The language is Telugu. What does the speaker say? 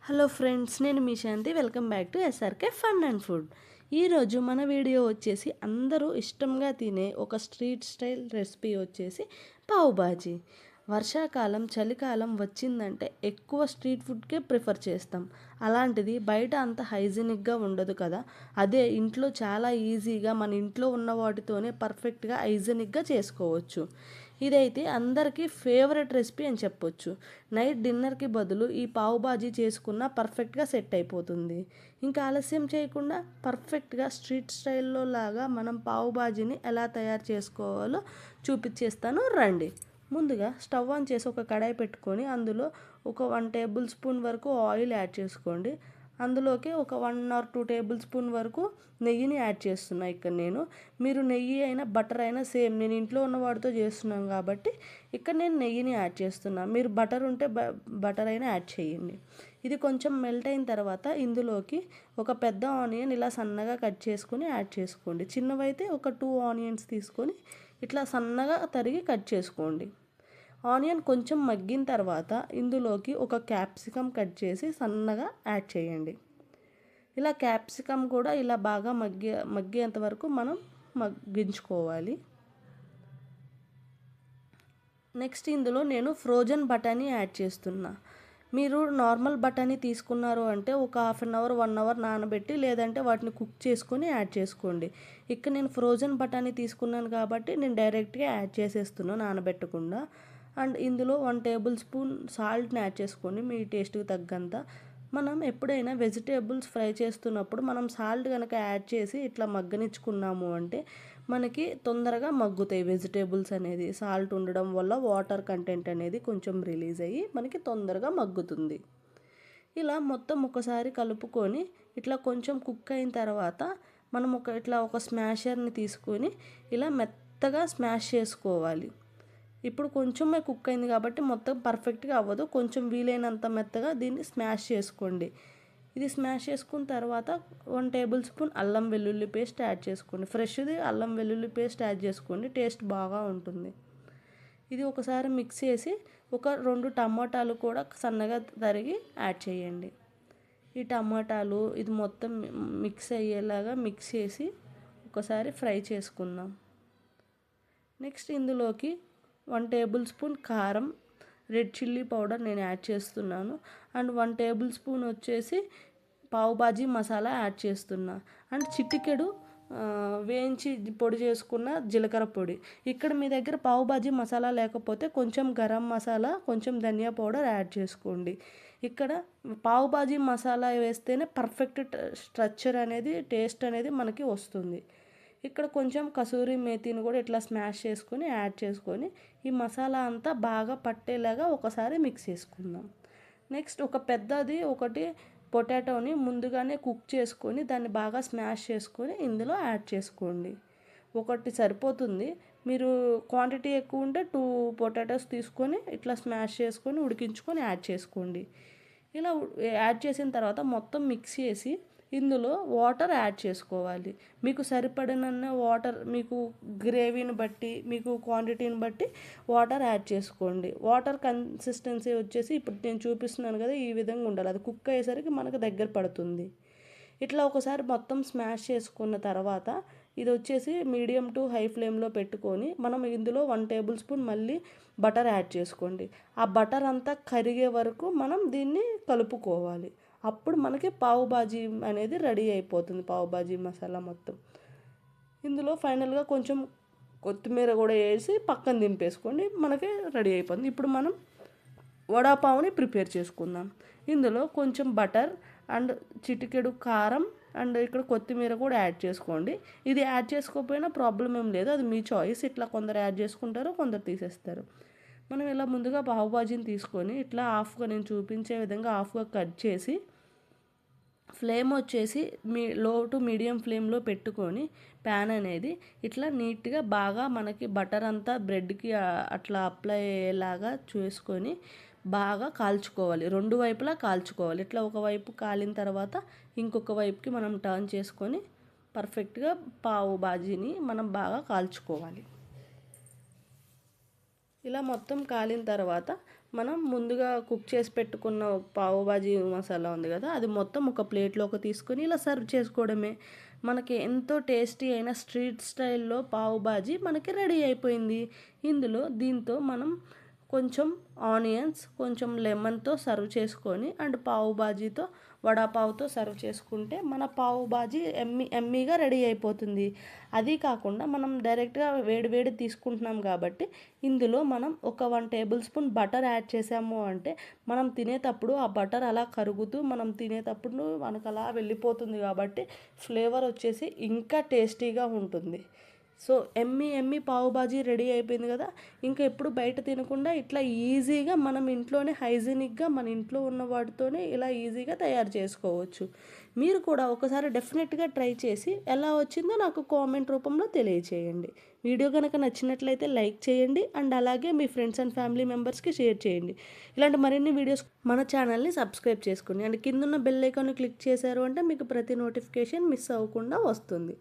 హలో ఫ్రెండ్స్, నేను మీ Shanti. Welcome back to SRK fun and food. ఈరోజు మన వీడియో వచ్చేసి అందరూ ఇష్టంగా తినే ఒక స్ట్రీట్ స్టైల్ రెసిపీ వచ్చేసి పావు బాజీ. వర్షాకాలం, చలికాలం వచ్చిందంటే ఎక్కువ స్ట్రీట్ ఫుడ్కే ప్రిఫర్ చేస్తాం. అలాంటిది బయట అంత హైజీనిక్గా ఉండదు కదా. అదే ఇంట్లో చాలా ఈజీగా మన ఇంట్లో ఉన్న వాటితోనే పర్ఫెక్ట్గా హైజీనిక్గా చేసుకోవచ్చు. ఇదైతే అందరికీ ఫేవరెట్ రెసిపీ అని చెప్పొచ్చు. నైట్ డిన్నర్కి బదులు ఈ పావు బాజీ చేసుకున్న పర్ఫెక్ట్గా సెట్ అయిపోతుంది. ఇంకా ఆలస్యం చేయకుండా పర్ఫెక్ట్గా స్ట్రీట్ స్టైల్లో లాగా మనం పావు బాజీని ఎలా తయారు చేసుకోవాలో చూపించేస్తాను, రండి. ముందుగా స్టవ్ ఆన్ చేసి ఒక కడాయి పెట్టుకొని అందులో ఒక 1 టేబుల్ స్పూన్ వరకు ఆయిల్ యాడ్ చేసుకోండి. అందులోకి ఒక 1 or 2 టేబుల్ స్పూన్ వరకు నెయ్యిని యాడ్ చేస్తున్నా. ఇక్కడ మీరు నెయ్యి అయినా బటర్ అయినా సేమ్, నేను ఇంట్లో ఉన్న వాటితో చేస్తున్నాను కాబట్టి ఇక్కడ నేను నెయ్యిని యాడ్ చేస్తున్నా. మీరు బటర్ ఉంటే బటర్ అయినా యాడ్ చేయండి. ఇది కొంచెం మెల్ట్ అయిన తర్వాత ఇందులోకి ఒక పెద్ద ఆనియన్ ఇలా సన్నగా కట్ చేసుకొని యాడ్ చేసుకోండి. చిన్నవైతే ఒక 2 ఆనియన్స్ తీసుకొని ఇట్లా సన్నగా తరిగి కట్ చేసుకోండి. ఆనియన్ కొంచెం మగ్గిన తర్వాత ఇందులోకి ఒక క్యాప్సికమ్ కట్ చేసి సన్నగా యాడ్ చేయండి. ఇలా క్యాప్సికమ్ కూడా ఇలా బాగా మగ్గేంత వరకు మనం మగ్గించుకోవాలి. నెక్స్ట్ ఇందులో నేను ఫ్రోజన్ బఠానీ యాడ్ చేస్తున్నా. మీరు నార్మల్ బఠానీ తీసుకున్నారు అంటే ఒక 1/2 అవర్ 1 అవర్ నానబెట్టి లేదంటే వాటిని కుక్ చేసుకొని యాడ్ చేసుకోండి. ఇక్కడ నేను ఫ్రోజన్ బఠానీ తీసుకున్నాను కాబట్టి నేను డైరెక్ట్గా యాడ్ చేసేస్తున్నాను నానబెట్టకుండా. అండ్ ఇందులో 1 టేబుల్ స్పూన్ సాల్ట్ని యాడ్ చేసుకోండి మీ టేస్ట్కి తగ్గంత. మనం ఎప్పుడైనా వెజిటేబుల్స్ ఫ్రై చేస్తున్నప్పుడు మనం సాల్ట్ కనుక యాడ్ చేసి ఇట్లా మగ్గనిచ్చుకున్నాము అంటే మనకి తొందరగా మగ్గుతాయి వెజిటేబుల్స్ అనేది. సాల్ట్ ఉండడం వల్ల వాటర్ కంటెంట్ అనేది కొంచెం రిలీజ్ అయ్యి మనకి తొందరగా మగ్గుతుంది. ఇలా మొత్తం ఒకసారి కలుపుకొని ఇట్లా కొంచెం కుక్ అయిన తర్వాత మనం ఒక స్మాషర్ని తీసుకొని ఇలా మెత్తగా స్మాష్ చేసుకోవాలి. ఇప్పుడు కొంచెమే కుక్ అయింది కాబట్టి మొత్తం పర్ఫెక్ట్గా అవ్వదు, కొంచెం వీలైనంత మెత్తగా దీన్ని స్మాష్ చేసుకోండి. ఇది స్మాష్ చేసుకున్న తర్వాత 1 టేబుల్ స్పూన్ అల్లం వెల్లుల్లి పేస్ట్ యాడ్ చేసుకోండి. ఫ్రెష్ది అల్లం వెల్లుల్లి పేస్ట్ యాడ్ చేసుకోండి, టేస్ట్ బాగా ఉంటుంది. ఇది ఒకసారి మిక్స్ చేసి ఒక 2 టమాటాలు కూడా సన్నగా తరిగి యాడ్ చేయండి. ఈ టమాటాలు ఇది మొత్తం మిక్స్ అయ్యేలాగా మిక్స్ చేసి ఒకసారి ఫ్రై చేసుకుందాం. నెక్స్ట్ ఇందులోకి 1 టేబుల్ స్పూన్ కారం, రెడ్ చిల్లీ పౌడర్ నేను యాడ్ చేస్తున్నాను. అండ్ 1 టేబుల్ స్పూన్ వచ్చేసి పావు బాజీ మసాలా యాడ్ చేస్తున్నా. అండ్ చిటికెడు వేయించి పొడి చేసుకున్న జీలకర్ర పొడి. ఇక్కడ మీ దగ్గర పావు బాజీ మసాలా లేకపోతే కొంచెం గరం మసాలా, కొంచెం ధనియా పౌడర్ యాడ్ చేసుకోండి. ఇక్కడ పావు బాజీ మసాలా వేస్తేనే పర్ఫెక్ట్ స్ట్రక్చర్ అనేది, టేస్ట్ అనేది మనకి వస్తుంది. ఇక్కడ కొంచెం కసూరి మేతిని కూడా ఇట్లా స్మాష్ చేసుకొని యాడ్ చేసుకొని ఈ మసాలా అంతా బాగా పట్టేలాగా ఒకసారి మిక్స్ చేసుకుందాం. నెక్స్ట్ ఒకటి పొటాటోని ముందుగానే కుక్ చేసుకొని దాన్ని బాగా స్మాష్ చేసుకొని ఇందులో యాడ్ చేసుకోండి. ఒకటి సరిపోతుంది. మీరు క్వాంటిటీ ఎక్కువ ఉంటే 2 పొటాటోస్ తీసుకొని ఇట్లా స్మాష్ చేసుకొని ఉడికించుకొని యాడ్ చేసుకోండి. ఇలా యాడ్ చేసిన తర్వాత మొత్తం మిక్స్ చేసి ఇందులో వాటర్ యాడ్ చేసుకోవాలి. మీకు సరిపడిన వాటర్, మీకు గ్రేవీని బట్టి, మీకు క్వాంటిటీని బట్టి వాటర్ యాడ్ చేసుకోండి. వాటర్ కన్సిస్టెన్సీ వచ్చేసి ఇప్పుడు నేను చూపిస్తున్నాను కదా, ఈ విధంగా ఉండాలి. అది కుక్ అయ్యేసరికి మనకు దగ్గర పడుతుంది. ఇట్లా ఒకసారి మొత్తం స్మాష్ చేసుకున్న తర్వాత ఇది వచ్చేసి మీడియం టు హై ఫ్లేమ్లో పెట్టుకొని మనం ఇందులో 1 టేబుల్ స్పూన్ మళ్ళీ బటర్ యాడ్ చేసుకోండి. ఆ బటర్ అంతా కరిగే వరకు మనం దీన్ని కలుపుకోవాలి. అప్పుడు మనకి పావు బాజీ అనేది రెడీ అయిపోతుంది, పావు బాజీ మసాలా మొత్తం. ఇందులో ఫైనల్గా కొంచెం కొత్తిమీర కూడా వేసి పక్కన దింపేసుకోండి, మనకి రెడీ అయిపోతుంది. ఇప్పుడు మనం వడాపావుని ప్రిపేర్ చేసుకుందాం. ఇందులో కొంచెం బటర్ అండ్ చిటికెడు కారం అండ్ ఇక్కడ కొత్తిమీర కూడా యాడ్ చేసుకోండి. ఇది యాడ్ చేసుకోకపోయినా ప్రాబ్లం ఏం లేదు, అది మీ చాయిస్. ఇట్లా కొందరు యాడ్ చేసుకుంటారు, కొందరు తీసేస్తారు. మనం ఇలా ముందుగా పావు బాజీని తీసుకొని ఇట్లా హాఫ్గా, నేను చూపించే విధంగా హాఫ్గా కట్ చేసి ఫ్లేమ్ వచ్చేసి లో టు మీడియం ఫ్లేమ్లో పెట్టుకొని ప్యాన్ అనేది ఇట్లా నీట్గా బాగా మనకి బటర్ అంతా బ్రెడ్కి అట్లా అప్లై అయ్యేలాగా చేసుకొని బాగా కాల్చుకోవాలి. 2 వైపులా కాల్చుకోవాలి. ఇట్లా ఒకవైపు కాలిన తర్వాత ఇంకొక వైపుకి మనం టర్న్ చేసుకొని పర్ఫెక్ట్గా పావు బాజీని మనం బాగా కాల్చుకోవాలి. ఇలా మొత్తం కాలిన తర్వాత మనం ముందుగా కుక్ చేసి పెట్టుకున్న పావు బాజీ మసాలా ఉంది కదా, అది మొత్తం ఒక ప్లేట్లోకి తీసుకొని ఇలా సర్వ్ చేసుకోవడమే. మనకి ఎంతో టేస్టీ అయిన స్ట్రీట్ స్టైల్లో పావు బాజీ మనకి రెడీ అయిపోయింది. దీంతో మనం కొంచెం ఆనియన్స్, కొంచెం లెమన్తో సర్వ్ చేసుకొని అండ్ పావు బాజీతో, వడాపావుతో సర్వ్ చేసుకుంటే మన పావు బాజీ ఎమ్మీగా రెడీ అయిపోతుంది. అది కాకుండా మనం డైరెక్ట్గా వేడి వేడి తీసుకుంటున్నాం కాబట్టి ఇందులో మనం ఒక 1 టేబుల్ స్పూన్ బటర్ యాడ్ చేసాము అంటే మనం తినేటప్పుడు ఆ బటర్ అలా కరుగుతూ మనం తినేటప్పుడు మనకు అలా వెళ్ళిపోతుంది కాబట్టి ఫ్లేవర్ వచ్చేసి ఇంకా టేస్టీగా ఉంటుంది. సో ఎమ్మీ పావు బాజీ రెడీ అయిపోయింది కదా. ఇంకా ఎప్పుడు బయట తినకుండా ఇట్లా ఈజీగా మనం ఇంట్లోనే హైజీనిక్గా మన ఇంట్లో ఉన్న వాటితోనే ఇలా ఈజీగా తయారు చేసుకోవచ్చు. మీరు కూడా ఒకసారి డెఫినెట్గా ట్రై చేసి ఎలా వచ్చిందో నాకు కామెంట్ రూపంలో తెలియచేయండి. వీడియో కనుక నచ్చినట్లయితే లైక్ చేయండి అండ్ అలాగే మీ ఫ్రెండ్స్ అండ్ ఫ్యామిలీ మెంబర్స్కి షేర్ చేయండి. ఇలాంటి మరిన్ని వీడియోస్ మన ఛానల్ని సబ్స్క్రైబ్ చేసుకోండి అండ్ కిందున్న బెల్ ఐకాన్ని క్లిక్ చేశారు అంటే మీకు ప్రతి నోటిఫికేషన్ మిస్ అవ్వకుండా వస్తుంది.